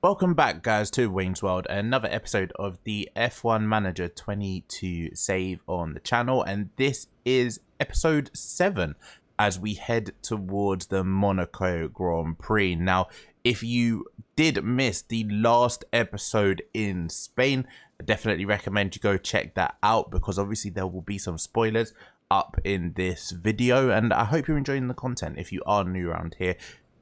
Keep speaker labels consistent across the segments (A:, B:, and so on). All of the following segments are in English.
A: Welcome back, guys, to Wayne's World, another episode of the F1 Manager 22 save on the channel, and this is episode 7 as we head towards the Monaco Grand Prix. Now, if you did miss the last episode in Spain, I definitely recommend you go check that out, because obviously there will be some spoilers up in this video, and I hope you're enjoying the content. If you are new around here,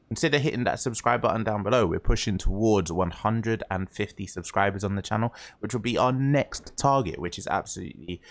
A: consider hitting that subscribe button down below. We're pushing towards 150 subscribers on the channel, which will be our next target, which is absolutely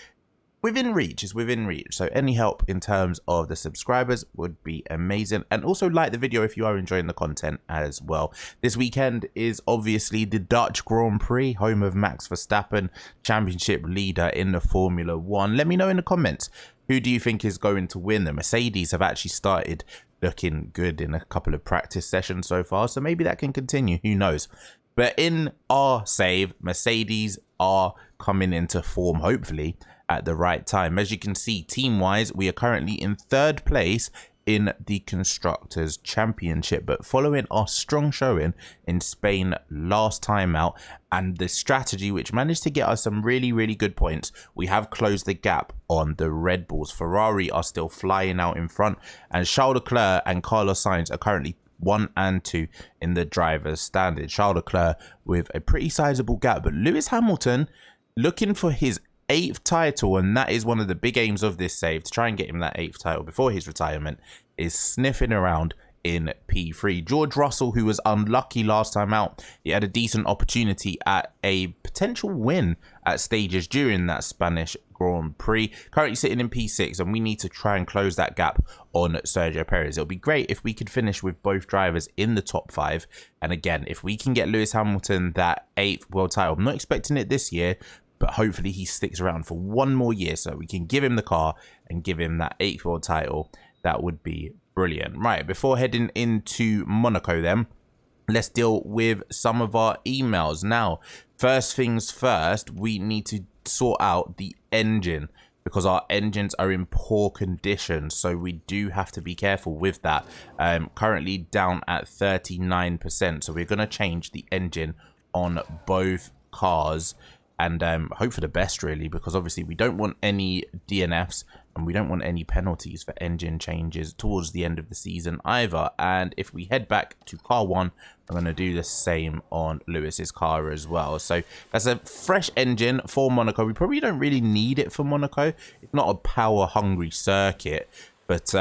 A: within reach. It's within reach. So any help in terms of the subscribers would be amazing. And also like the video if you are enjoying the content as well. This weekend is obviously the Dutch Grand Prix, home of Max Verstappen, championship leader in the Formula 1. Let me know in the comments, who do you think is going to win? The Mercedes have actually started looking good in a couple of practice sessions so far, so maybe that can continue, who knows. But in our save, Mercedes are coming into form, hopefully at the right time. As you can see, team wise, we are currently in 3rd place in the Constructors' Championship, but following our strong showing in Spain last time out and the strategy which managed to get us some really good points, we have closed the gap on the Red Bulls. Ferrari are still flying out in front, and Charles Leclerc and Carlos Sainz are currently 1 and 2 in the drivers' standard. Charles Leclerc with a pretty sizable gap, but Lewis Hamilton looking for his 8th title, and that is one of the big aims of this save, to try and get him that 8th title before his retirement, is sniffing around in P3. George Russell, who was unlucky last time out, he had a decent opportunity at a potential win at stages during that Spanish Grand Prix, currently sitting in P6, and we need to try and close that gap on Sergio Perez. It'll be great if we could finish with both drivers in the top 5, and again, if we can get Lewis Hamilton that 8th world title, I'm not expecting it this year, but hopefully he sticks around for one more year so we can give him the car and give him that 8th world title. That would be brilliant. Right, before heading into Monaco then, let's deal with some of our emails. Now, first things first, we need to sort out the engine, because our engines are in poor condition, so we do have to be careful with that. Currently down at 39%, so we're going to change the engine on both cars, and hope for the best, really, because obviously we don't want any DNFs and we don't want any penalties for engine changes towards the end of the season either. And if we head back to car 1, I'm going to do the same on Lewis's car as well. So that's a fresh engine for Monaco. We probably don't really need it for Monaco. It's not a power hungry circuit, but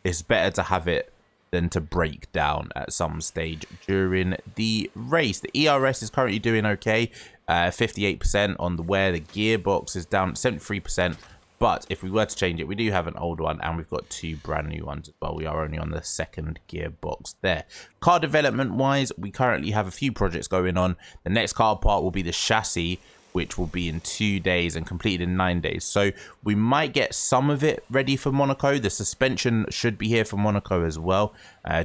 A: it's better to have it than to break down at some stage during the race. The ERS is currently doing okay, 58% on the wear. The gearbox is down 73%, but if we were to change it, we do have an old one and we've got 2 brand new ones as well. We are only on the 2nd gearbox there. Car development wise, we currently have a few projects going on. The next car part will be the chassis, which will be in 2 days and completed in 9 days. So we might get some of it ready for Monaco. The suspension should be here for Monaco as well,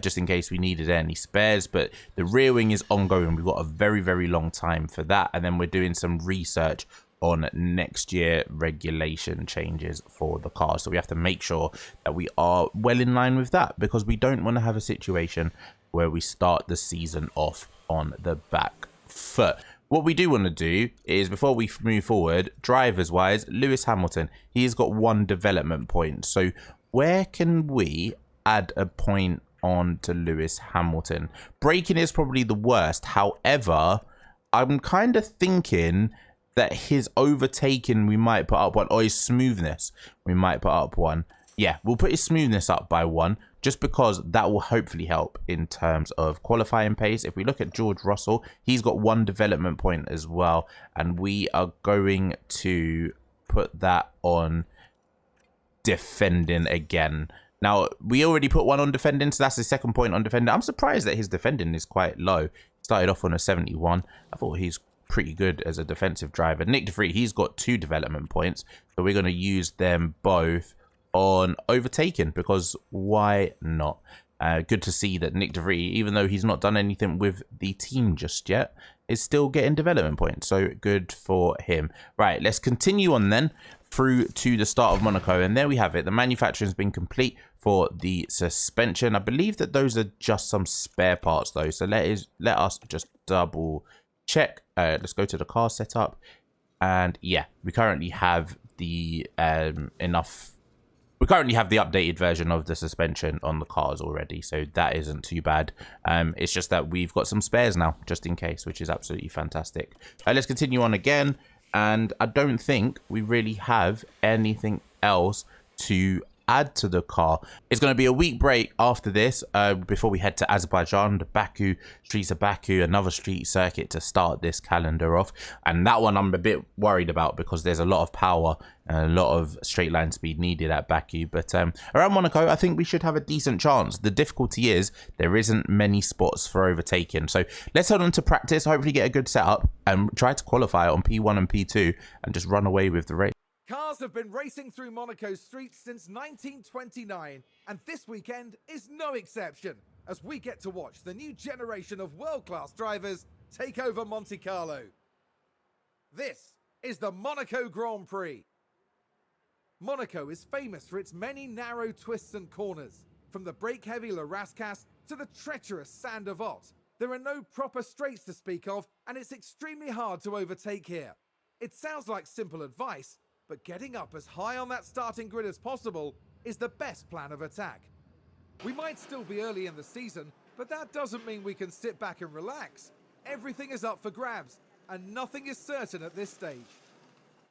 A: just in case we needed any spares. But the rear wing is ongoing. We've got a very long time for that. And then we're doing some research on next year regulation changes for the car. So we have to make sure that we are well in line with that, because we don't want to have a situation where we start the season off on the back foot. What we do want to do is, before we move forward, drivers wise, Lewis Hamilton, he's got 1 development point. So where can we add a point on to Lewis Hamilton? Braking is probably the worst. However, I'm kind of thinking that his overtaking, we might put up 1, or his smoothness, we might put up 1. Yeah, we'll put his smoothness up by 1, just because that will hopefully help in terms of qualifying pace. If we look at George Russell, he's got 1 development point as well, and we are going to put that on defending again. Now, we already put 1 on defending, so that's the 2nd point on defending. I'm surprised that his defending is quite low. Started off on a 71. I thought he's pretty good as a defensive driver. Nick De Vries, he's got 2 development points, so we're going to use them both on overtaking, because why not? Good to see that Nick De Vries, even though he's not done anything with the team just yet, is still getting development points, so good for him. Right, let's continue on then through to the start of Monaco, and there we have it. The manufacturing has been complete for the suspension. I believe that those are just some spare parts though, so let us just double check. Let's go to the car setup, and yeah, we currently have the we currently have the updated version of the suspension on the cars already, so that isn't too bad. It's just that we've got some spares now just in case, which is absolutely fantastic. Let's continue on again, and I don't think we really have anything else to add to the car. It's going to be a week break after this before we head to Azerbaijan, the Baku, streets of Baku, another street circuit to start this calendar off. And that one I'm a bit worried about because there's a lot of power and a lot of straight line speed needed at Baku. But around Monaco, I think we should have a decent chance. The difficulty is there isn't many spots for overtaking. So let's head on to practice, hopefully get a good setup and try to qualify on P1 and P2 and just run away with the race.
B: Cars have been racing through Monaco's streets since 1929, and this weekend is no exception, as we get to watch the new generation of world-class drivers take over Monte Carlo. This is the Monaco Grand Prix. Monaco is famous for its many narrow twists and corners, from the brake-heavy Le Rascasse to the treacherous Sand of Ott. There are no proper straights to speak of, and it's extremely hard to overtake here. It sounds like simple advice, but getting up as high on that starting grid as possible is the best plan of attack. We might still be early in the season, but that doesn't mean we can sit back and relax. Everything is up for grabs, and nothing is certain at this stage.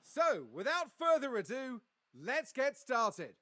B: So, without further ado, let's get started.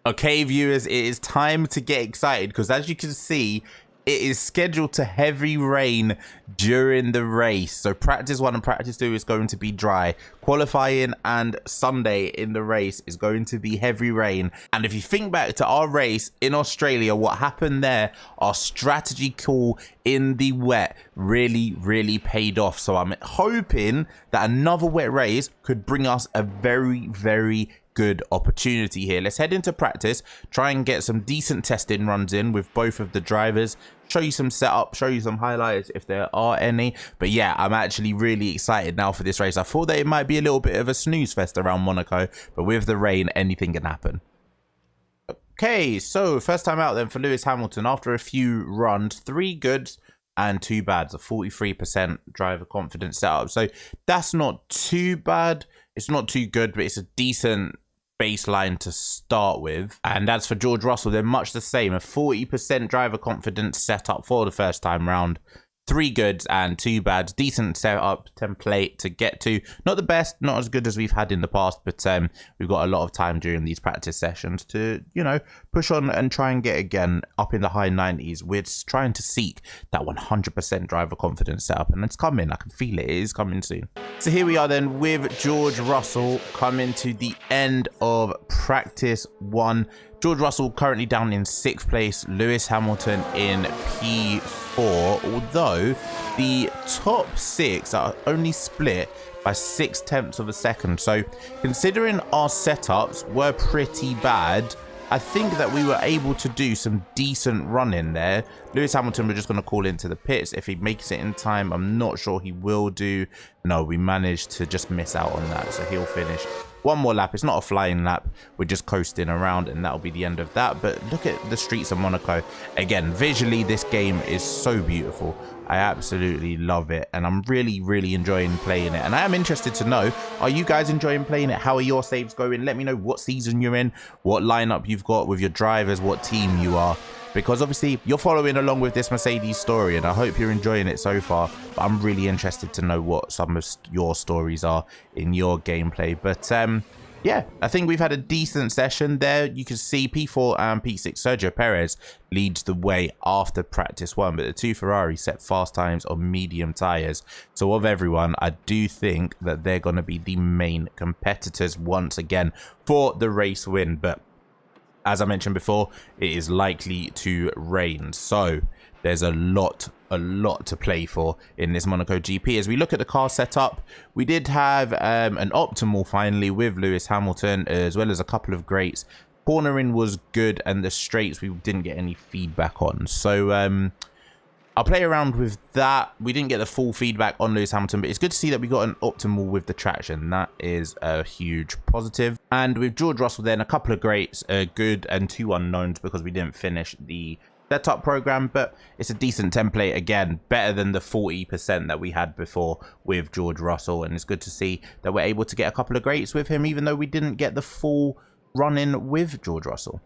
A: Okay, viewers, it is time to get excited because as you can see, it is scheduled to heavy rain during the race. So practice 1 and practice 2 is going to be dry. Qualifying and Sunday in the race is going to be heavy rain. And if you think back to our race in Australia, what happened there, our strategy call in the wet really paid off. So I'm hoping that another wet race could bring us a very good opportunity here. Let's head into practice, try and get some decent testing runs in with both of the drivers, show you some setup, show you some highlights if there are any. But yeah, I'm actually really excited now for this race. I thought that it might be a little bit of a snooze fest around Monaco, but with the rain, anything can happen. Okay, so first time out then for Lewis Hamilton after a few runs, 3 goods and 2 bads, a 43% driver confidence setup. So that's not too bad. It's not too good, but it's a decent baseline to start with. And as for George Russell, they're much the same, a 40% driver confidence setup for the first time round. 3 goods and 2 bads, decent setup template to get to. Not the best, not as good as we've had in the past, but we've got a lot of time during these practice sessions to, you know, push on and try and get again up in the high 90s. We're trying to seek that 100% driver confidence setup, and it's coming. I can feel it. It is coming soon. So here we are then with George Russell coming to the end of practice 1. George Russell currently down in 6th place, Lewis Hamilton in P4, although the top 6 are only split by 0.6 of a second. So considering our setups were pretty bad, I think that we were able to do some decent running there. Lewis Hamilton, we're just going to call into the pits. If he makes it in time, I'm not sure he will do. No, we managed to just miss out on that, so he'll finish 1 more lap. It's not a flying lap, we're just coasting around, and that'll be the end of that. But look at the streets of Monaco again. Visually, this game is so beautiful. I absolutely love it, and I'm really enjoying playing it. And I am interested to know, are you guys enjoying playing it? How are your saves going? Let me know what season you're in, what lineup you've got with your drivers, what team you are, because obviously you're following along with this Mercedes story, and I hope you're enjoying it so far. But I'm really interested to know what some of your stories are in your gameplay. But yeah, I think we've had a decent session there. You can see P4 and P6, Sergio Perez leads the way after practice 1, but the 2 Ferraris set fast times on medium tires. So of everyone, I do think that they're going to be the main competitors once again for the race win. But as I mentioned before, it is likely to rain, so there's a lot to play for in this Monaco GP. As we look at the car setup, we did have an optimal finally with Lewis Hamilton, as well as a couple of greats. Cornering was good, and the straights we didn't get any feedback on. So I'll play around with that. We didn't get the full feedback on Lewis Hamilton, but it's good to see that we got an optimal with the traction. That is a huge positive. And with George Russell then, a couple of greats, good, and 2 unknowns because we didn't finish the setup program, but it's a decent template. Again, better than the 40% that we had before with George Russell, and it's good to see that we're able to get a couple of greats with him, even though we didn't get the full run-in with George Russell.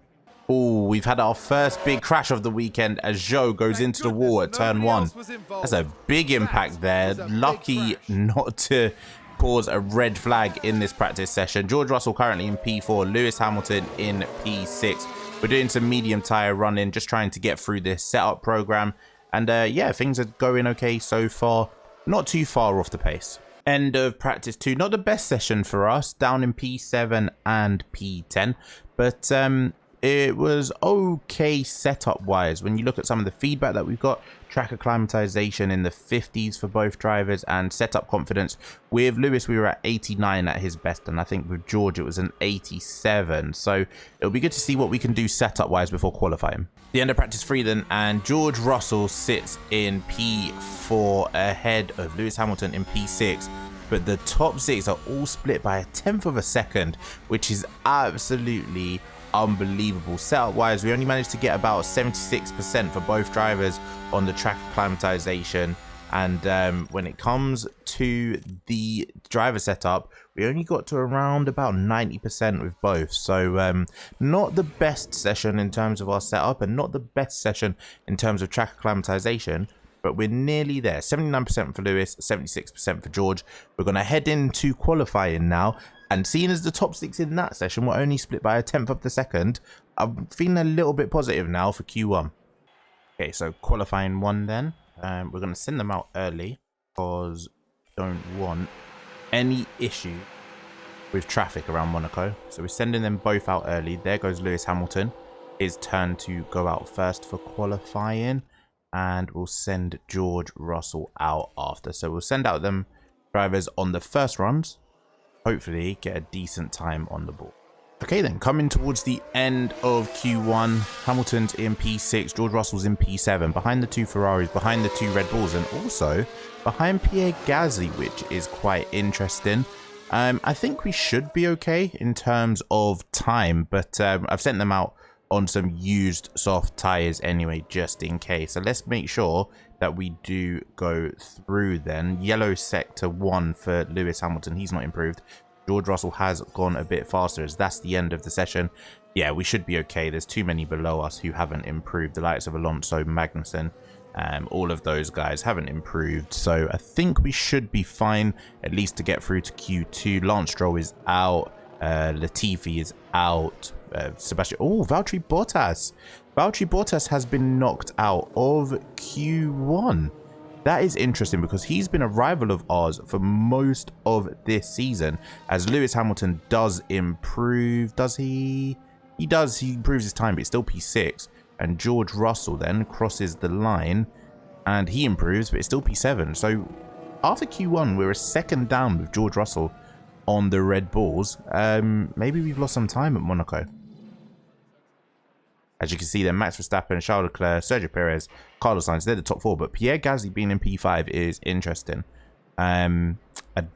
A: Oh, we've had our first big crash of the weekend as Zhou goes into the wall at turn 1. That's a big impact there. Lucky not to cause a red flag in this practice session. George Russell currently in P4, Lewis Hamilton in P6. We're doing some medium tire running, just trying to get through this setup program. And yeah, things are going okay so far. Not too far off the pace. End of practice 2. Not the best session for us, down in P7 and P10. But it was okay setup wise. When you look at some of the feedback that we've got, track acclimatization in the 50s for both drivers, and setup confidence with Lewis we were at 89 at his best, and I think with George it was an 87. So it'll be good to see what we can do setup wise before qualifying. The end of practice 3 then, and George Russell sits in P4 ahead of Lewis Hamilton in P6. But the top 6 are all split by 1/10 of a second, which is absolutely unbelievable. Setup wise, we only managed to get about 76% for both drivers on the track acclimatization, and when it comes to the driver setup, we only got to around about 90% with both. So not the best session in terms of our setup, and not the best session in terms of track acclimatization, but we're nearly there. 79% for Lewis, 76% for George. We're going to head into qualifying now. And seeing as the top 6 in that session were only split by 1/10 of the second, I'm feeling a little bit positive now for Q1. Okay, so qualifying 1 then. We're going to send them out early because we don't want any issue with traffic around Monaco. So we're sending them both out early. There goes Lewis Hamilton. His turn to go out first for qualifying. And we'll send George Russell out after. So we'll send out them drivers on the first runs. Hopefully get a decent time on the board. Okay then, coming towards the end of Q1, Hamilton's in P6, George Russell's in P7, behind the 2 Ferraris, behind the 2 Red Bulls, and also behind Pierre Gasly, which is quite interesting. I think we should be okay in terms of time, but I've sent them out on some used soft tires anyway, just in case. So let's make sure that we do go through then. Yellow sector 1 for Lewis Hamilton. He's not improved. George Russell has gone a bit faster, as that's the end of the session. Yeah, we should be okay. There's too many below us who haven't improved. The likes of Alonso, Magnussen, all of those guys haven't improved. So I think we should be fine, at least to get through to Q2. Lance Stroll is out. Latifi is out. Sebastian. Oh, Valtteri Bottas. Valtteri Bottas has been knocked out of Q1. That is interesting because he's been a rival of ours for most of this season, as Lewis Hamilton does improve. Does he? He does. He improves his time, but he's still P6. And George Russell then crosses the line and he improves, but it's still P7. So after Q1, we're a second down with George Russell on the Red Bulls. Maybe we've lost some time at Monaco. As you can see then, Max Verstappen, Charles Leclerc, Sergio Perez, Carlos Sainz, they're the top 4. But Pierre Gasly being in P5 is interesting. I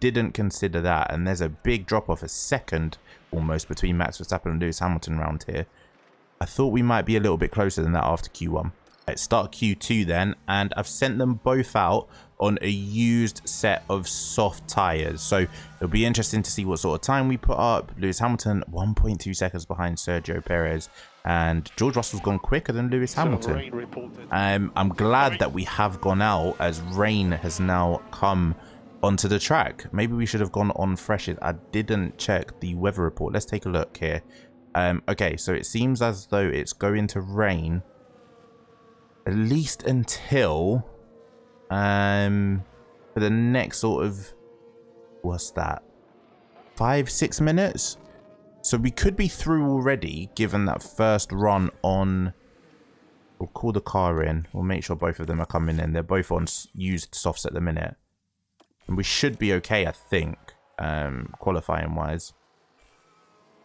A: didn't consider that. And there's a big drop off, a second almost, between Max Verstappen and Lewis Hamilton around here. I thought we might be a little bit closer than that after Q1. Let's start Q2 then. And I've sent them both out on a used set of soft tires. So it'll be interesting to see what sort of time we put up. Lewis Hamilton 1.2 seconds behind Sergio Perez. And George Russell's gone quicker than Lewis Hamilton. I'm glad that we have gone out, as rain has now come onto the track. Maybe we should have gone on freshest. I didn't check the weather report. Let's take a look here. Okay, so it seems as though it's going to rain at least until for the next sort of, what's that, 5-6 minutes. So we could be through already, given that first run on. We'll call the car in. We'll make sure both of them are coming in. They're both on used softs at the minute. And we should be okay, I think, qualifying wise.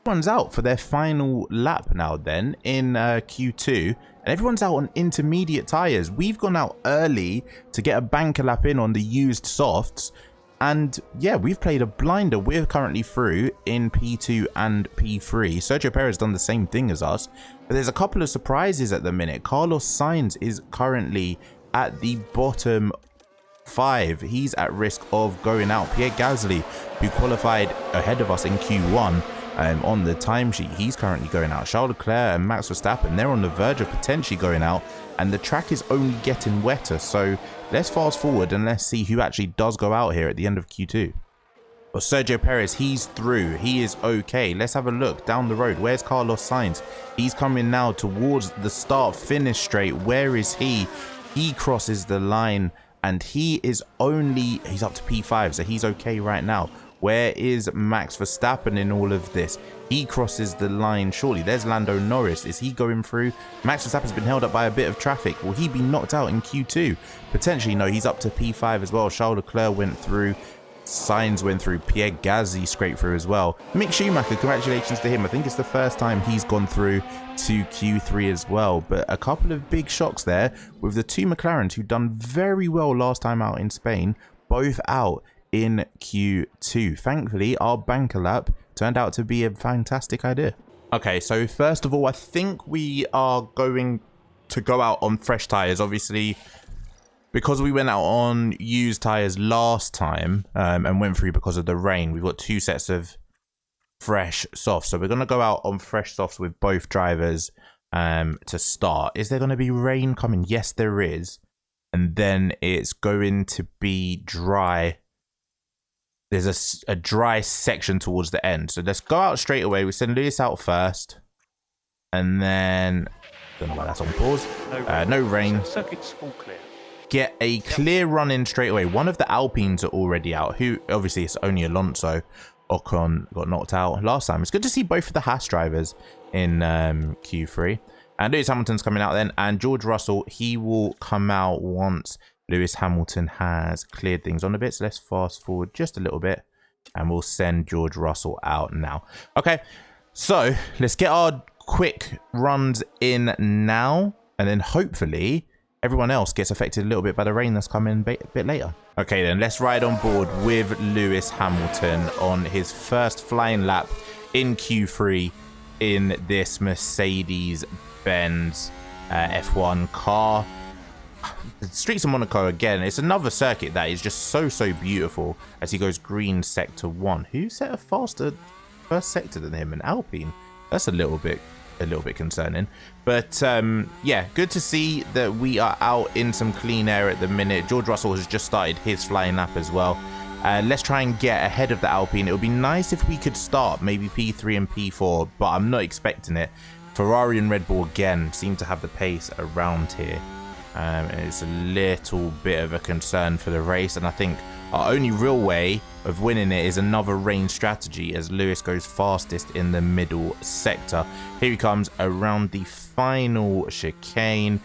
A: Everyone's out for their final lap now then in Q2, and everyone's out on intermediate tires. We've gone out early to get a banker lap in on the used softs, and yeah, we've played a blinder. We're currently through in P2 and P3. Sergio Perez has done the same thing as us, but there's a couple of surprises at the minute. Carlos Sainz is currently at the bottom 5. He's at risk of going out. Pierre Gasly, who qualified ahead of us in Q1 on the timesheet, he's currently going out. Charles Leclerc and Max Verstappen, they're on the verge of potentially going out, and the track is only getting wetter. So let's fast forward and let's see who actually does go out here at the end of Q2. But Sergio Perez, he's through. He is okay. Let's have a look down the road. Where's Carlos Sainz? He's coming now towards the start-finish straight. Where is he? He crosses the line, and he's up to P5, so he's okay right now. Where is Max Verstappen in all of this? He crosses the line shortly. There's Lando Norris. Is he going through? Max Verstappen's been held up by a bit of traffic. Will he be knocked out in Q2? Potentially, no. He's up to P5 as well. Charles Leclerc went through. Sainz went through. Pierre Gasly scraped through as well. Mick Schumacher, congratulations to him. I think it's the first time he's gone through to Q3 as well. But a couple of big shocks there with the two McLarens who done very well last time out in Spain, both out in Q2. Thankfully, our banker lap turned out to be a fantastic idea. Okay, so first of all, I think we are going to go out on fresh tires. Obviously, because we went out on used tires last time and went through because of the rain, we've got 2 sets of fresh softs. So we're going to go out on fresh softs with both drivers to start. Is there going to be rain coming? Yes, there is. And then it's going to be dry. There's a dry section towards the end. So let's go out straight away. We send Lewis out first. And then, don't know why that's on pause. No rain.
C: Circuit's all clear.
A: Get a clear run in straight away. One of the Alpines are already out. Who, obviously, it's only Alonso. Ocon got knocked out last time. It's good to see both of the Haas drivers in Q3. And Lewis Hamilton's coming out then. And George Russell, he will come out once Lewis Hamilton has cleared things on a bit. So let's fast forward just a little bit. And we'll send George Russell out now. Okay, so let's get our quick runs in now. And then hopefully everyone else gets affected a little bit by the rain that's coming a bit later. Okay, then let's ride on board with Lewis Hamilton on his first flying lap in Q3 in this Mercedes-Benz F1 car. The streets of Monaco, again, it's another circuit that is just so beautiful as he goes green sector 1. Who set a faster first sector than him? An Alpine? That's a little bit concerning, but yeah, good to see that we are out in some clean air at the minute. George Russell has just started his flying lap as well. Let's try and get ahead of the Alpine. It would be nice if we could start maybe P3 and P4, but I'm not expecting it. Ferrari and Red Bull again seem to have the pace around here, and it's a little bit of a concern for the race. And I think our only real way of winning it is another rain strategy as Lewis goes fastest in the middle sector. Here he comes around the final chicane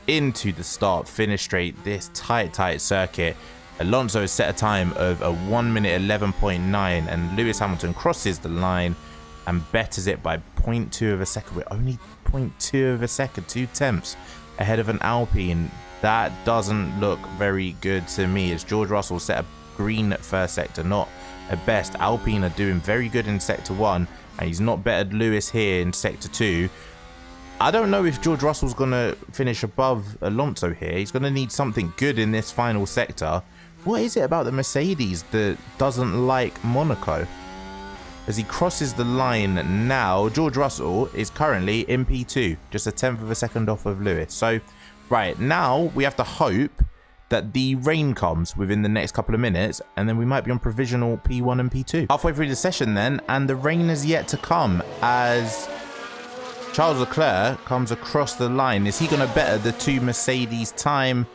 A: into the start finish straight. This tight circuit. Alonso has set a time of a 1 minute 11.9, and Lewis Hamilton crosses the line and betters it by 0.2 of a second. We're only 0.2 of a second, 2 tenths ahead of an Alpine. That doesn't look very good to me as George Russell set a green first sector, not at best. Alpine are doing very good in sector 1, and he's not bettered Lewis here in sector 2. I don't know if George Russell's going to finish above Alonso here. He's going to need something good in this final sector. What is it about the Mercedes that doesn't like Monaco? As he crosses the line now, George Russell is currently in P2, just a tenth of a second off of Lewis. So, right, now we have to hope that the rain comes within the next couple of minutes, and then we might be on provisional P1 and P2. Halfway through the session then, and the rain is yet to come as Charles Leclerc comes across the line. Is he going to better the 2 Mercedes time?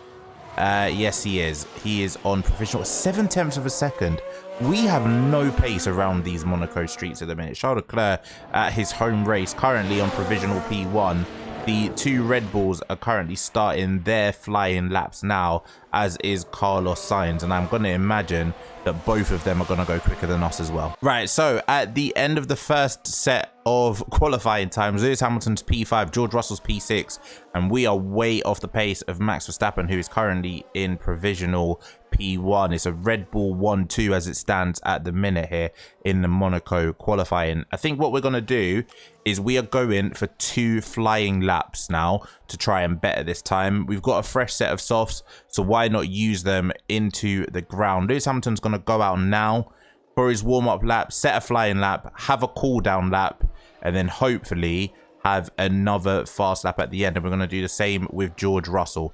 A: Yes, he is. He is on provisional 7 tenths of a second. We have no pace around these Monaco streets at the minute. Charles Leclerc at his home race, currently on provisional P1. the two Red Bulls are currently starting their flying laps now, as is Carlos Sainz, and I'm going to imagine that both of them are going to go quicker than us as well. Right, so at the end of the first set of qualifying times, Lewis Hamilton's P5, George Russell's P6, and we are way off the pace of Max Verstappen, who is currently in provisional P1. It's a Red Bull 1-2 as it stands at the minute here in the Monaco qualifying. I think what we're going to do is we are going for 2 flying laps now to try and better this time. We've got a fresh set of softs, so why not use them into the ground? Lewis Hamilton's going to go out now for his warm-up lap, set a flying lap, have a cool-down lap, and then hopefully have another fast lap at the end. And we're going to do the same with George Russell.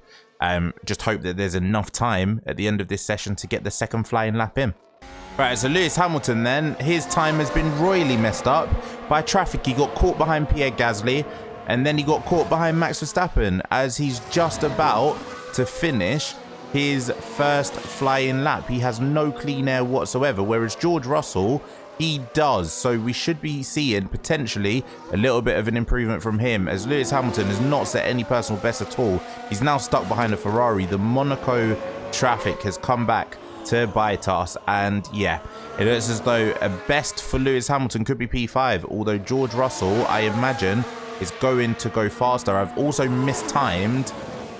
A: Just hope that there's enough time at the end of this session to get the second flying lap in. Right, so Lewis Hamilton then, his time has been royally messed up by traffic. He got caught behind Pierre Gasly, and then he got caught behind Max Verstappen as he's just about to finish his first flying lap. He has no clean air whatsoever, whereas George Russell, he does. So we should be seeing potentially a little bit of an improvement from him, as Lewis Hamilton has not set any personal best at all. He's now stuck behind a Ferrari. The Monaco traffic has come back to bite us, and yeah, it looks as though a best for Lewis Hamilton could be P5, although George Russell, I imagine, is going to go faster. I've also mistimed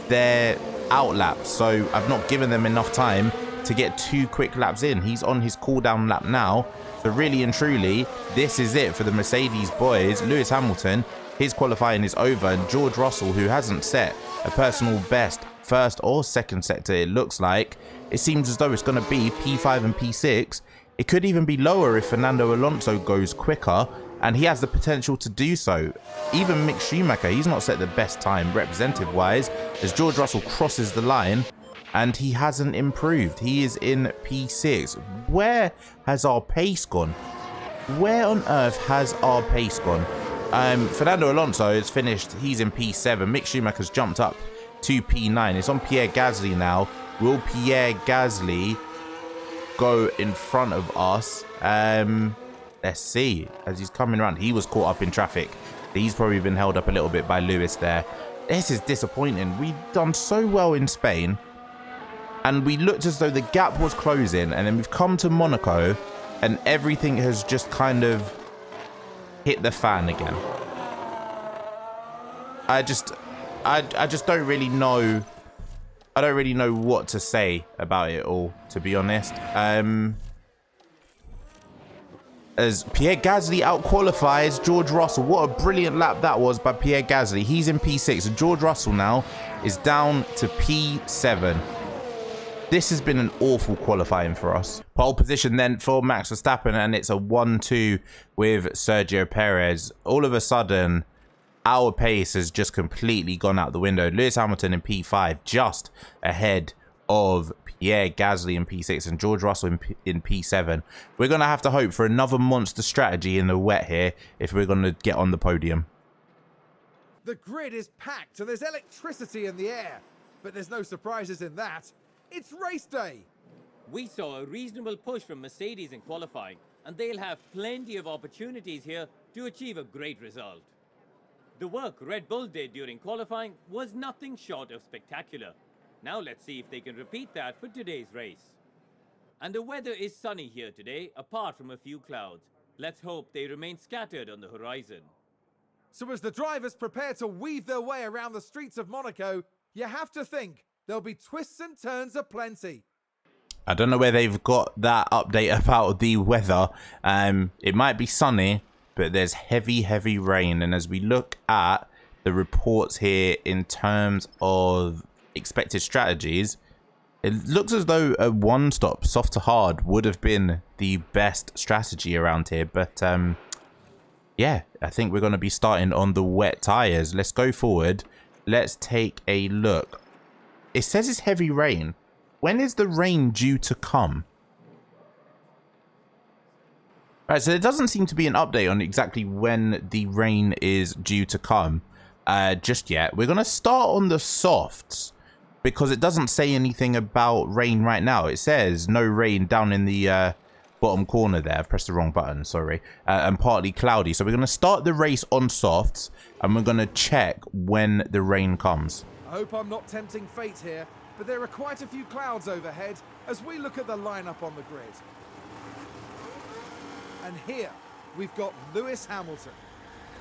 A: their out laps, so I've not given them enough time to get 2 quick laps in. He's on his cool down lap now, so really and truly this is it for the Mercedes boys. Lewis Hamilton, his qualifying is over, and George Russell, who hasn't set a personal best first or second sector, it looks like, it seems as though it's going to be P5 and P6. It could even be lower if Fernando Alonso goes quicker, and he has the potential to do so. Even Mick Schumacher, he's not set the best time representative wise, as George Russell crosses the line and he hasn't improved. He is in P6. Where has our pace gone? Where on earth has our pace gone? Fernando Alonso is finished. He's in P7. Mick Schumacher's jumped up to P9. It's on Pierre Gasly now. Will Pierre Gasly go in front of us? Let's see. As he's coming around, he was caught up in traffic. He's probably been held up a little bit by Lewis there. This is disappointing. We've done so well in Spain, and we looked as though the gap was closing, and then we've come to Monaco and everything has just kind of hit the fan again. I just don't really know. I don't really know what to say about it all, to be honest. As Pierre Gasly out-qualifies George Russell. What a brilliant lap that was by Pierre Gasly. He's in P6. And George Russell now is down to P7. This has been an awful qualifying for us. Pole position then for Max Verstappen, and it's a 1-2 with Sergio Perez. All of a sudden, our pace has just completely gone out the window. Lewis Hamilton in P5, just ahead of Pierre Gasly in P6 and George Russell in P7. We're going to have to hope for another monster strategy in the wet here if we're going to get on the podium.
B: The grid is packed and there's electricity in the air, but there's no surprises in that. It's race day.
C: We saw a reasonable push from Mercedes in qualifying, and they'll have plenty of opportunities here to achieve a great result. The work Red Bull did during qualifying was nothing short of spectacular. Now let's see if they can repeat that for today's race. And the weather is sunny here today, apart from a few clouds. Let's hope they remain scattered on the horizon.
B: So as the drivers prepare to weave their way around the streets of Monaco, you have to think there'll be twists and turns aplenty.
A: I don't know where they've got that update about the weather. It might be sunny, but there's heavy rain. And as we look at the reports here in terms of expected strategies, it looks as though a one-stop soft to hard would have been the best strategy around here. But yeah, I think we're going to be starting on the wet tires. Let's go forward. Let's take a look. It says it's heavy rain. When is the rain due to come? Right, so there doesn't seem to be an update on exactly when the rain is due to come just yet. We're going to start on the softs because it doesn't say anything about rain right now. It says no rain down in the bottom corner there. I've pressed the wrong button, sorry. And partly cloudy. So we're going to start the race on softs, and we're going to check when the rain comes.
B: I hope I'm not tempting fate here, but there are quite a few clouds overhead as we look at the lineup on the grid. And here we've got Lewis Hamilton.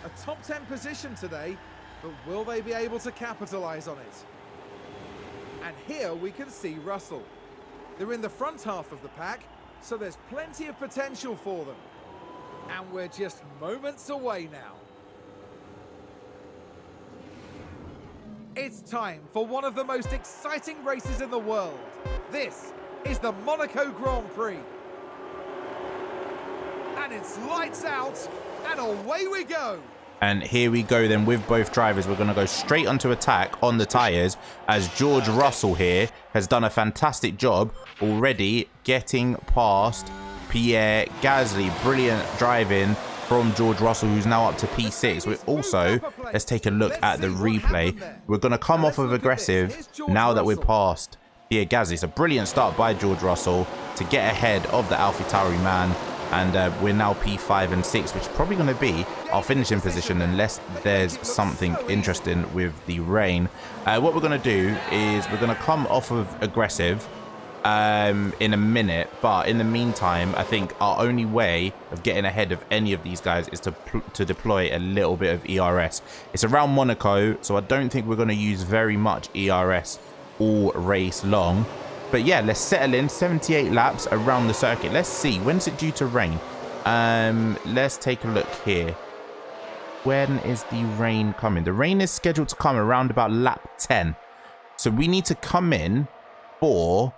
B: A top 10 position today, but will they be able to capitalize on it? And here we can see Russell. They're in the front half of the pack, so there's plenty of potential for them. And we're just moments away now. It's time for one of the most exciting races in the world. This is the Monaco Grand Prix. And it's lights out, and away we go.
A: And here we go then with both drivers. We're going to go straight onto attack on the tyres, as George Russell here has done a fantastic job already getting past Pierre Gasly. Brilliant driving from George Russell, who's now up to P6. We're also, let's take a look at the replay. We're going to come off of aggressive now that we're past Pierre Gasly. It's a brilliant start by George Russell to get ahead of the AlphaTauri man. And we're now P5 and 6, which is probably going to be our finishing position unless there's something interesting with the rain. What we're going to do is we're going to come off of aggressive in a minute. But in the meantime, I think our only way of getting ahead of any of these guys is to deploy a little bit of ERS. It's around Monaco, so I don't think we're going to use very much ERS all race long. But yeah, let's settle in. 78 laps around the circuit. Let's see. When's it due to rain? Let's take a look here. When is the rain coming? The rain is scheduled to come around about lap 10. So we need to come in for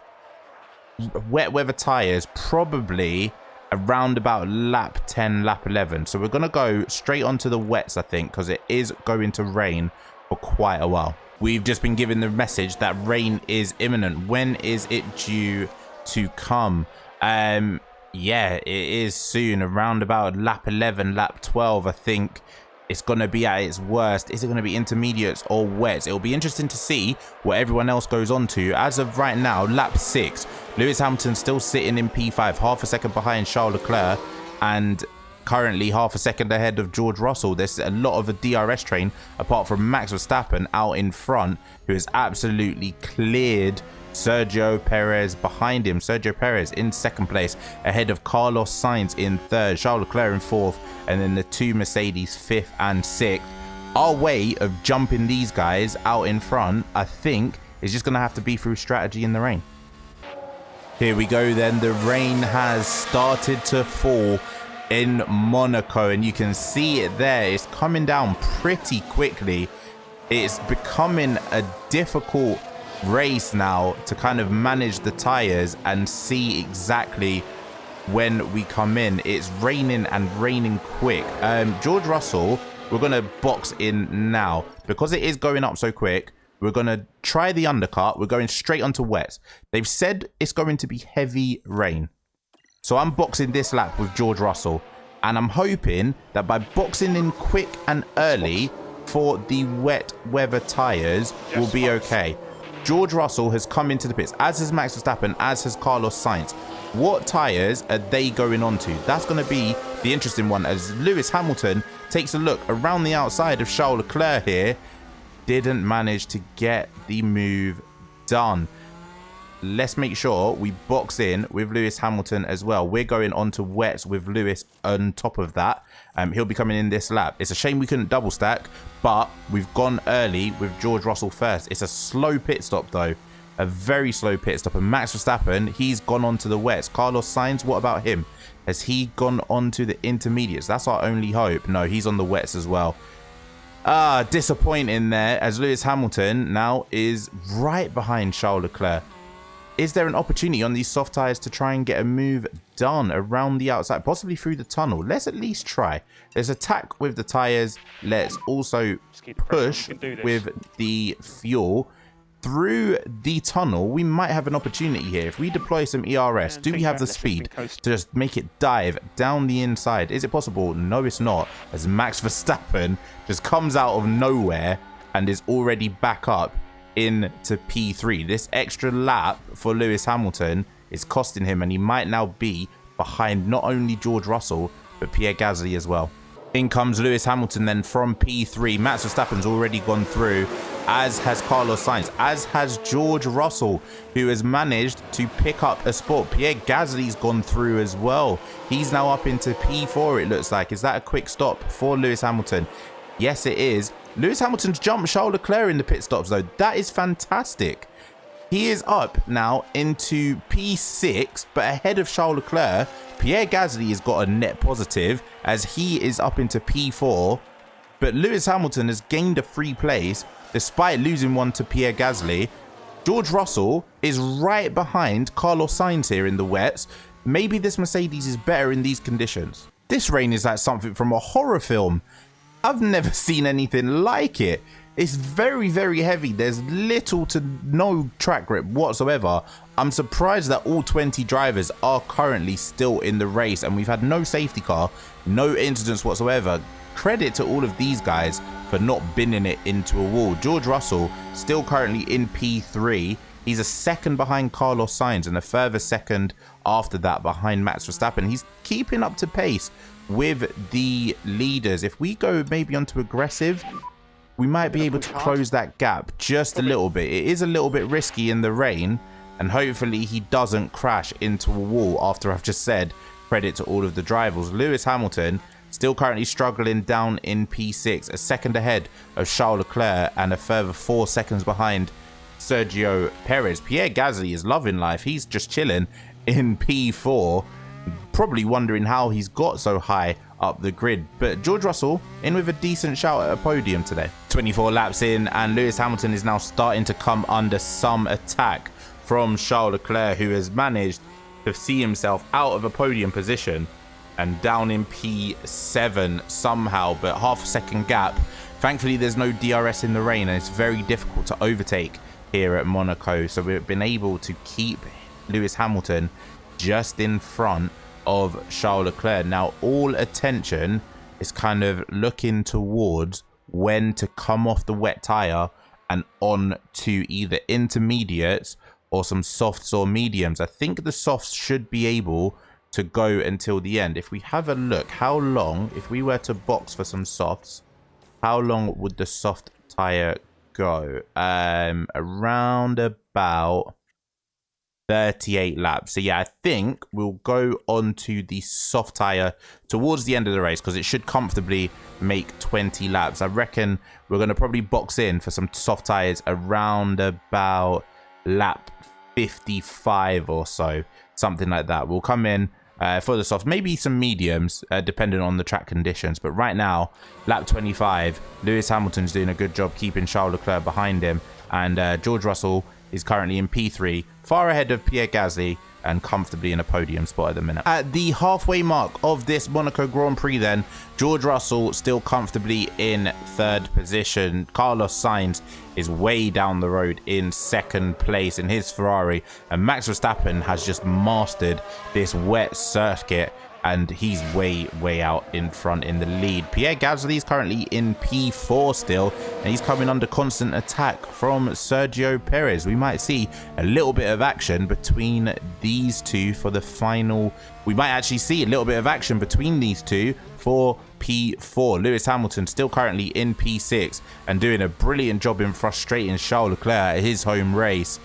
A: wet weather tyres probably around about lap 10, lap 11. So we're going to go straight onto the wets, I think, because it is going to rain for quite a while. We've just been given the message that rain is imminent. When is it due to come? Yeah, it is soon. Around about lap 11, lap 12, I think it's going to be at its worst. Is it going to be intermediates or wets? It'll be interesting to see what everyone else goes on to. As of right now, lap 6, Lewis Hamilton still sitting in P5, half a second behind Charles Leclerc, and currently half a second ahead of George Russell. There's a lot of a DRS train apart from Max Verstappen out in front, who has absolutely cleared Sergio Perez behind him. Sergio Perez in second place ahead of Carlos Sainz in third, Charles Leclerc in fourth, and then the two Mercedes fifth and sixth. Our way of jumping these guys out in front, I think, is just going to have to be through strategy in the rain. Here we go then. The rain has started to fall in Monaco, and you can see it there. It's coming down pretty quickly. It's becoming a difficult race now to kind of manage the tires and see exactly when we come in. It's raining and raining quick. George Russell, we're going to box in now because it is going up so quick. We're going to try the undercut. We're going straight onto wets. They've said it's going to be heavy rain. So I'm boxing this lap with George Russell, and I'm hoping that by boxing in quick and early for the wet weather tyres, we'll be okay. George Russell has come into the pits, as has Max Verstappen, as has Carlos Sainz. What tyres are they going on to? That's going to be the interesting one, as Lewis Hamilton takes a look around the outside of Charles Leclerc here. Didn't manage to get the move done. Let's make sure we box in with Lewis Hamilton as well. We're going on to wets with Lewis on top of that. He'll be coming in this lap. It's a shame we couldn't double stack, but we've gone early with George Russell first. It's a slow pit stop though. A very slow pit stop. And Max Verstappen, he's gone on to the wets. Carlos Sainz, what about him? Has he gone on to the intermediates? That's our only hope. No, he's on the wets as well. Disappointing there, as Lewis Hamilton now is right behind Charles Leclerc. Is there an opportunity on these soft tyres to try and get a move done around the outside, possibly through the tunnel? Let's at least try. Let's attack with the tyres. Let's also push with the fuel through the tunnel. We might have an opportunity here. If we deploy some ERS, do we have the speed to just make it dive down the inside? Is it possible? No, it's not, as Max Verstappen just comes out of nowhere and is already back up into P3. This extra lap for Lewis Hamilton is costing him, and he might now be behind not only George Russell, but Pierre Gasly as well. In comes Lewis Hamilton then from P3. Max Verstappen's already gone through, as has Carlos Sainz, as has George Russell, who has managed to pick up a spot. Pierre Gasly's gone through as well. He's now up into P4, it looks like. Is that a quick stop for Lewis Hamilton? Yes, it is. Lewis Hamilton's jumped Charles Leclerc in the pit stops, though. That is fantastic. He is up now into P6, but ahead of Charles Leclerc. Pierre Gasly has got a net positive as he is up into P4, but Lewis Hamilton has gained a free place despite losing one to Pierre Gasly. George Russell is right behind Carlos Sainz here in the wets. Maybe this Mercedes is better in these conditions. This rain is like something from a horror film. I've never seen anything like it. It's very, very heavy. There's little to no track grip whatsoever. I'm surprised that all 20 drivers are currently still in the race, and we've had no safety car, no incidents whatsoever. Credit to all of these guys for not binning it into a wall. George Russell still currently in P3. He's a second behind Carlos Sainz and a further second after that behind Max Verstappen. He's keeping up to pace with the leaders. If we go maybe onto aggressive, we might be able to close that gap just a little bit. It is a little bit risky in the rain, and hopefully he doesn't crash into a wall after I've just said credit to all of the drivers. Lewis Hamilton still currently struggling down in P6, a second ahead of Charles Leclerc and a further 4 seconds behind Sergio Perez. Pierre Gasly is loving life. He's just chilling in P4, probably wondering how he's got so high up the grid. But George Russell in with a decent shout at a podium today. 24 laps in, and Lewis Hamilton is now starting to come under some attack from Charles Leclerc, who has managed to see himself out of a podium position and down in P7 somehow, but half a second gap. Thankfully there's no DRS in the rain, and it's very difficult to overtake here at Monaco, so we've been able to keep Lewis Hamilton just in front of Charles Leclerc. Now all attention is kind of looking towards when to come off the wet tire and on to either intermediates or some softs or mediums. I think the softs should be able to go until the end. If we have a look, how long, if we were to box for some softs, how long would the soft tire go? Around about 38 laps. So yeah, I think we'll go on to the soft tire towards the end of the race, because it should comfortably make 20 laps. I reckon we're going to probably box in for some soft tires around about lap 55 or so, something like that. We'll come in for the soft, maybe some mediums, depending on the track conditions. But right now, lap 25, Lewis Hamilton's doing a good job keeping Charles Leclerc behind him, and George Russell is currently in P3, far ahead of Pierre Gasly and comfortably in a podium spot at the minute. At the halfway mark of this Monaco Grand Prix then, George Russell still comfortably in third position. Carlos Sainz is way down the road in second place in his Ferrari, and Max Verstappen has just mastered this wet circuit, and he's way out in front in the lead. Pierre Gasly is currently in P4 still, and he's coming under constant attack from Sergio Perez. We might see a little bit of action between these two for the final. We might actually see a little bit of action between these two for P4. Lewis Hamilton still currently in P6 and doing a brilliant job in frustrating Charles Leclerc at his home race.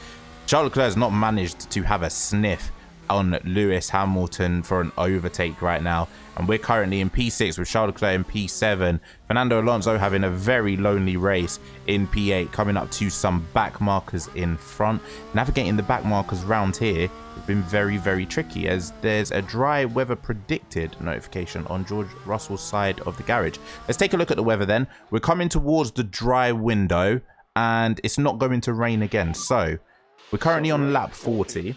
A: Charles Leclerc has not managed to have a sniff on Lewis Hamilton for an overtake right now, and we're currently in P6 with Charles Leclerc in P7. Fernando Alonso having a very lonely race in P8, coming up to some back markers in front. Navigating the back markers round here has been very tricky, as there's a dry weather predicted notification on George Russell's side of the garage. Let's take a look at the weather then. We're coming towards the dry window, and it's not going to rain again. So we're currently on lap 40.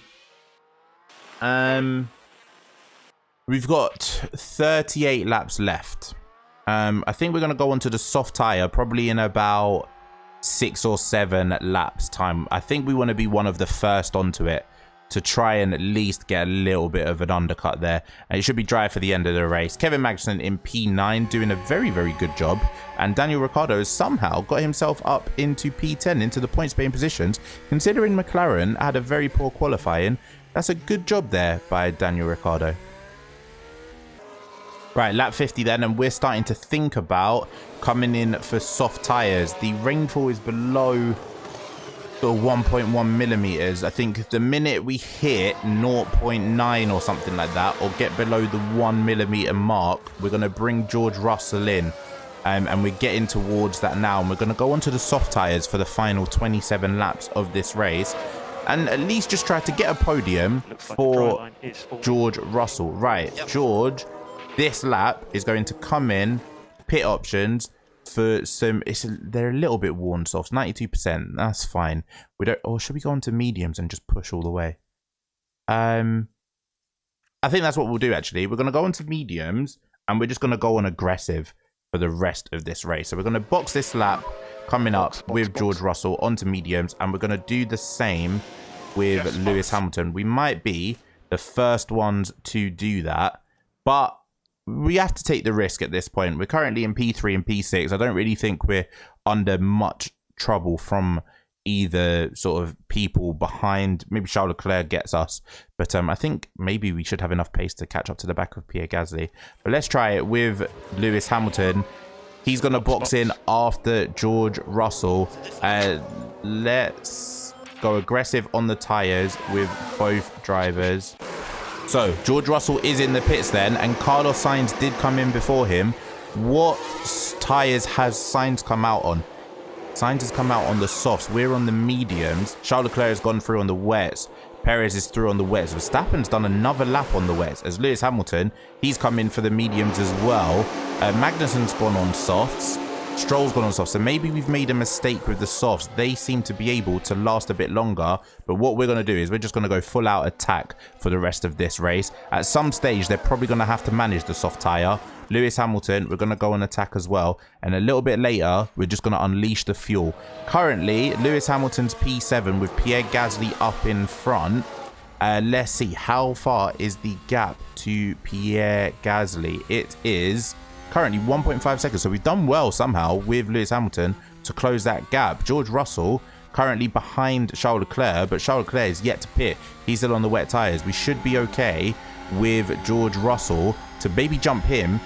A: We've got 38 laps left. I think we're going to go onto the soft tire probably in about 6 or 7 laps time. I think we want to be one of the first onto it to try and at least get a little bit of an undercut there, and it should be dry for the end of the race. Kevin Magnussen in P9 doing a very good job, and Daniel Ricciardo has somehow got himself up into P10, into the points paying positions, considering McLaren had a very poor qualifying. That's a good job there by Daniel Ricciardo. Right, lap 50 then, and we're starting to think about coming in for soft tyres. The rainfall is below the 1.1 millimeters. I think the minute we hit 0.9 or something like that, or get below the 1 millimeter mark, we're going to bring George Russell in. And we're getting towards that now. And we're going to go onto the soft tyres for the final 27 laps of this race. And at least just try to get a podium for George Russell. Right, yep. George, this lap is going to come in, pit options, for some, they're a little bit worn softs, 92%. That's fine. We don't. Or should we go on to mediums and just push all the way? I think that's what we'll do. Actually, we're going to go on to mediums and we're just going to go on aggressive for the rest of this race. So we're going to box this lap coming up with George Russell onto mediums, and we're going to do the same with Lewis Hamilton. We might be the first ones to do that, but we have to take the risk at this point. We're currently in P3 and P6. I don't really think we're under much trouble from either sort of people behind. Maybe Charles Leclerc gets us, but I think maybe we should have enough pace to catch up to the back of Pierre Gasly. But let's try it with Lewis Hamilton. He's going to box in after George Russell. Let's go aggressive on the tyres with both drivers. So, George Russell is in the pits then, and Carlos Sainz did come in before him. What tyres has Sainz come out on? Sainz has come out on the softs. We're on the mediums. Charles Leclerc has gone through on the wets. Perez is through on the wets. Verstappen's done another lap on the wets. As Lewis Hamilton, he's come in for the mediums as well. Magnussen's gone on softs. Stroll's gone on softs. So maybe we've made a mistake with the softs. They seem to be able to last a bit longer. But what we're going to do is we're just going to go full out attack for the rest of this race. At some stage, they're probably going to have to manage the soft tyre. Lewis Hamilton, we're going to go on attack as well. And a little bit later, we're just going to unleash the fuel. Currently, Lewis Hamilton's P7 with Pierre Gasly up in front. Let's see, how far is the gap to Pierre Gasly? It is currently 1.5 seconds. So we've done well somehow with Lewis Hamilton to close that gap. George Russell currently behind Charles Leclerc, but Charles Leclerc is yet to pit. He's still on the wet tyres. We should be okay with George Russell to maybe jump him,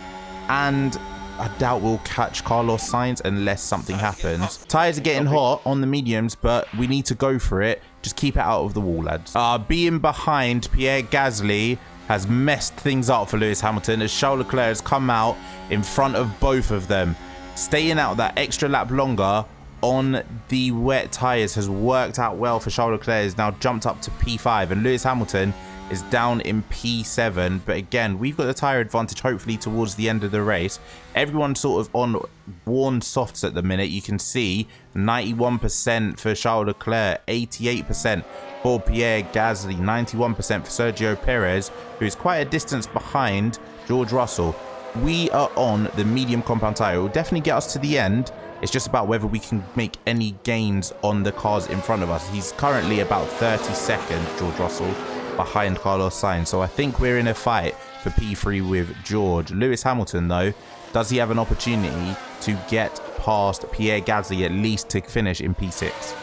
A: and I doubt we'll catch Carlos Sainz unless something happens. Tyres are getting hot on the mediums, but we need to go for it. Just keep it out of the wall, lads. Being behind Pierre Gasly has messed things up for Lewis Hamilton, as Charles Leclerc has come out in front of both of them. Staying out that extra lap longer on the wet tyres has worked out well for Charles Leclerc. Has now jumped up to P5, and Lewis Hamilton is down in P7. But again, we've got the tyre advantage hopefully towards the end of the race. Everyone's sort of on worn softs at the minute. You can see 91% for Charles Leclerc, 88% for Pierre Gasly, 91% for Sergio Perez, who is quite a distance behind George Russell. We are on the medium compound tyre. It will definitely get us to the end. It's just about whether we can make any gains on the cars in front of us. He's currently about 30 seconds, George Russell, behind Carlos Sainz. So I think we're in a fight for P3 with George. Lewis Hamilton, though, does he have an opportunity to get past Pierre Gasly at least to finish in P6?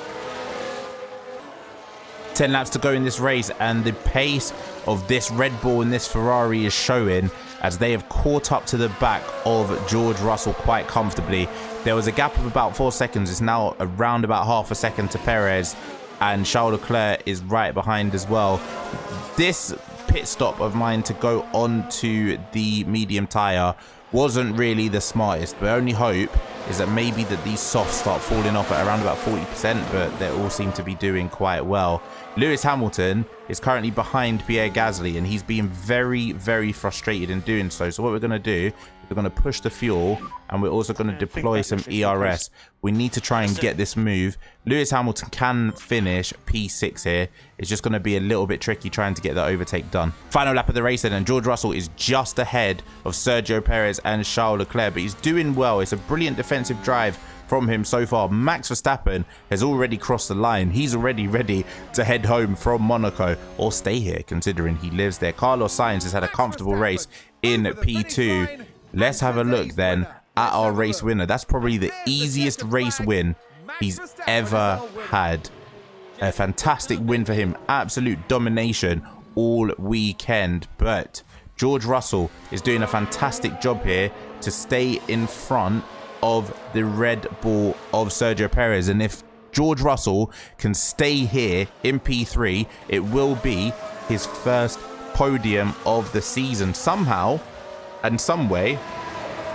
A: 10 laps to go in this race, and the pace of this Red Bull and this Ferrari is showing as they have caught up to the back of George Russell quite comfortably. There was a gap of about 4 seconds. It's now around about half a second to Perez, and Charles Leclerc is right behind as well. This pit stop of mine to go on to the medium tyre wasn't really the smartest, but only hope is that maybe that these softs start falling off at around about 40%, but they all seem to be doing quite well. Lewis Hamilton is currently behind Pierre Gasly, and he's being very, very frustrated in doing so. So what we're going to do, we're going to push the fuel, and we're also going to deploy some ERS. We need to try and get this move. Lewis Hamilton can finish P6 here. It's just going to be a little bit tricky trying to get that overtake done. Final lap of the race then, and George Russell is just ahead of Sergio Perez and Charles Leclerc, but he's doing well. It's a brilliant defensive drive from him so far. Max Verstappen has already crossed the line. He's already ready to head home from Monaco, or stay here considering he lives there. Carlos Sainz has had a comfortable race in P2. Let's have a look then at our race winner. That's probably the easiest race win he's ever had. A fantastic win for him. Absolute domination all weekend. But George Russell is doing a fantastic job here to stay in front of the Red Bull of Sergio Perez. And if George Russell can stay here in P3, it will be his first podium of the season. Somehow and some way,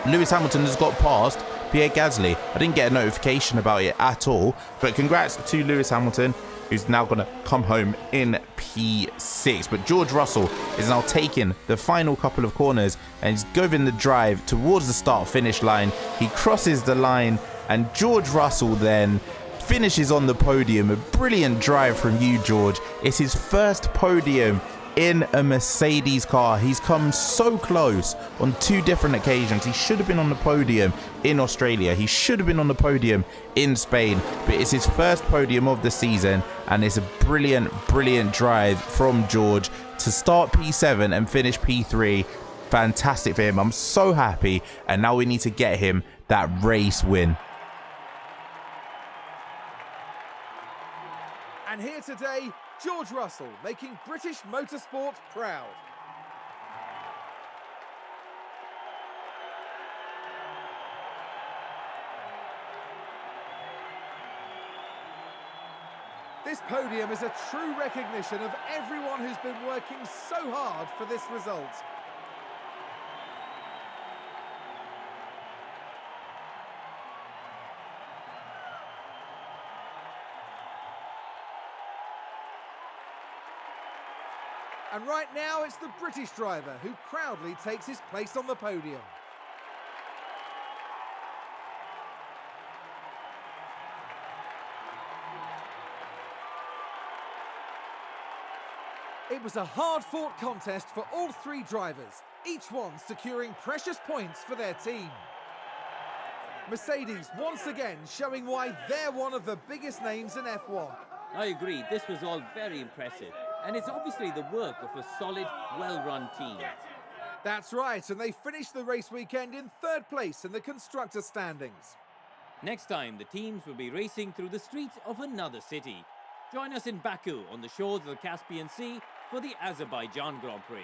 A: Lewis Hamilton has got past Pierre Gasly. I didn't get a notification about it at all, but congrats to Lewis Hamilton, who's now going to come home in P6. But George Russell is now taking the final couple of corners and he's going the drive towards the start-finish line. He crosses the line and George Russell then finishes on the podium. A brilliant drive from you, George. It's his first podium in a Mercedes car. He's come so close on 2 different occasions. He should have been on the podium in Australia. He should have been on the podium in Spain, but it's his first podium of the season, and it's a brilliant drive from George to start P7 and finish P3. Fantastic for him. I'm so happy, and now we need to get him that race win.
B: And here today, George Russell making British motorsport proud. This podium is a true recognition of everyone who's been working so hard for this result. And right now, it's the British driver who proudly takes his place on the podium. It was a hard-fought contest for all 3 drivers, each one securing precious points for their team. Mercedes once again showing why they're one of the biggest names in F1.
C: I agree, this was all very impressive. And it's obviously the work of a solid, well-run team.
B: That's right, and they finished the race weekend in 3rd place in the constructor standings.
C: Next time, the teams will be racing through the streets of another city. Join us in Baku on the shores of the Caspian Sea for the Azerbaijan Grand Prix.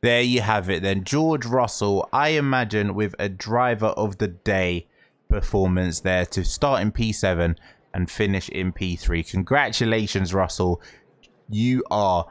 A: There you have it then. George Russell, I imagine, with a driver of the day performance there to start in P7 and finish in P3. Congratulations, Russell. You are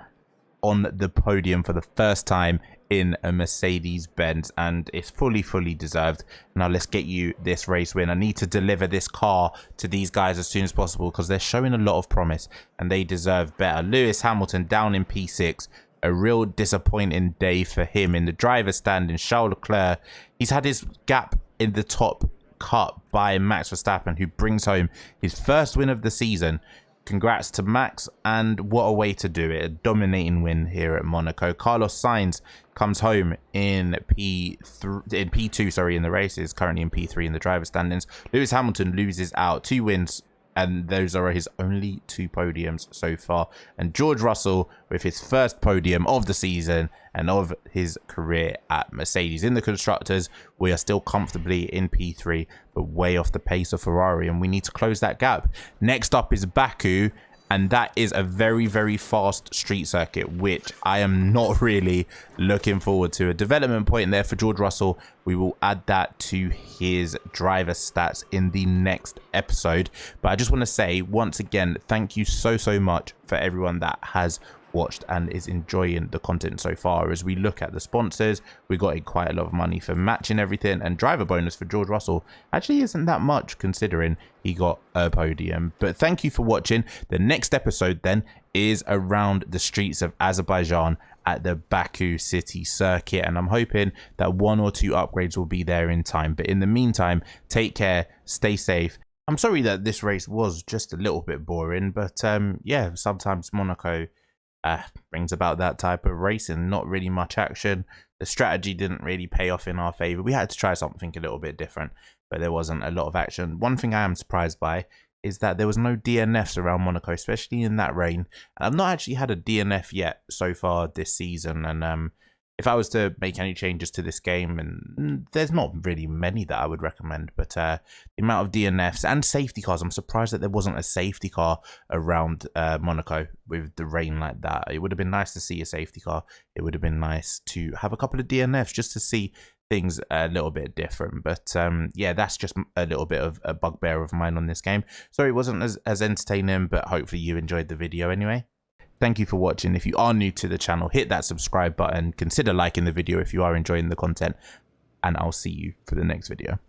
A: on the podium for the first time in a Mercedes-Benz, and it's fully deserved. Now let's get you this race win. I need to deliver this car to these guys as soon as possible because they're showing a lot of promise and they deserve better. Lewis Hamilton down in P6. A real disappointing day for him. In the driver's standing, Charles Leclerc, he's had his gap in the top cut by Max Verstappen, who brings home his first win of the season. Congrats to Max, and what a way to do it. A dominating win here at Monaco. Carlos Sainz comes home in P2, sorry, in the race. Is currently in P3 in the driver standings. Lewis Hamilton loses out. 2 wins, and those are his only 2 podiums so far. And George Russell with his first podium of the season and of his career at Mercedes. In the constructors, we are still comfortably in P3, but way off the pace of Ferrari, and we need to close that gap. Next up is Baku, and that is a very fast street circuit, which I am not really looking forward to. A development point there for George Russell. We will add that to his driver stats in the next episode. But I just want to say once again, thank you so much for everyone that has watched and is enjoying the content so far. As we look at the sponsors, we got quite a lot of money for matching everything, and driver bonus for George Russell actually isn't that much considering he got a podium. But thank you for watching. The next episode then is around the streets of Azerbaijan at the Baku city circuit, and I'm hoping that 1 or 2 upgrades will be there in time. But in the meantime, take care, stay safe. I'm sorry that this race was just a little bit boring, but yeah, sometimes Monaco brings about that type of racing. Not really much action. The strategy didn't really pay off in our favor. We had to try something a little bit different, but there wasn't a lot of action. One thing I am surprised by is that there was no DNFs around Monaco, especially in that rain. I've not actually had a DNF yet so far this season, and if I was to make any changes to this game, and there's not really many that I would recommend, but the amount of DNFs and safety cars, I'm surprised that there wasn't a safety car around Monaco with the rain like that. It would have been nice to see a safety car. It would have been nice to have a couple of DNFs just to see things a little bit different. But yeah, that's just a little bit of a bugbear of mine on this game. Sorry it wasn't as entertaining, but hopefully you enjoyed the video anyway. Thank you for watching. If you are new to the channel, hit that subscribe button, consider liking the video if you are enjoying the content, and I'll see you for the next video.